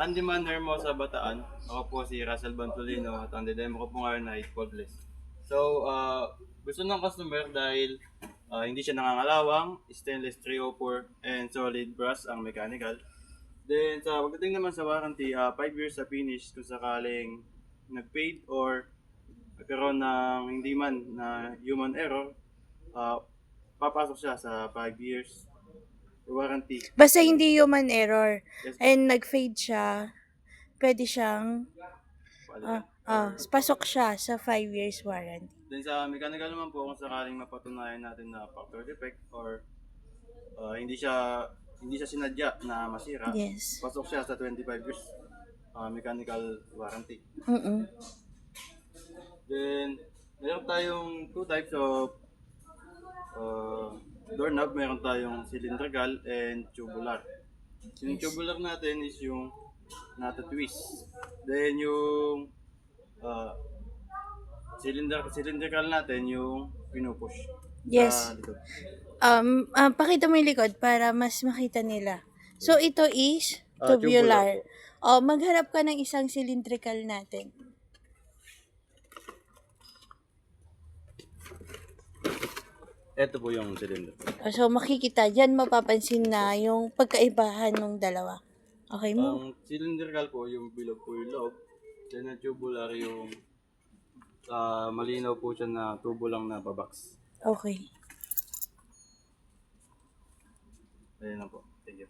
handyman Hermosa Bataan. Ako po si Russell Bantolino at ang demo ko po ngayon ay cordless. So, gusto ng customer dahil hindi siya nangangalawang, stainless 304 and solid brass ang mechanical. Then sa pagdating naman sa warranty, 5 years sa finish kung sakaling nag-fade or nagkaroon ng hindi man na human error, papasok siya sa 5 years warranty. Basta hindi human error Yes, and nag-fade siya, pwede siyang pasok siya sa 5 years warranty. Then sa mechanical naman po, kung sakaling mapatunayan natin na factory defect or hindi siya sinadya na masira, Yes. pasok siya sa 25 years mechanical warranty. Mm-mm. Then, meron tayong two types of doorknob. Meron tayong cylindrical and tubular. Yung Yes. tubular natin is yung nata-twist. Then yung cylindrical natin yung pinupush. Yes. Sa likod. Pakita mo yung likod para mas makita nila. So, ito is Tubular tubular. O, maghanap ka ng isang cylindrical natin. Ito po yung cylinder. So, makikita, dyan mapapansin na yung pagkaibahan ng dalawa. Okay mo? Ang cylindrical po, yung bilog po yung loob. Then ang tubular yung malinaw po siya na tubo lang na babaks. Okay. Ayan na po. Thank you.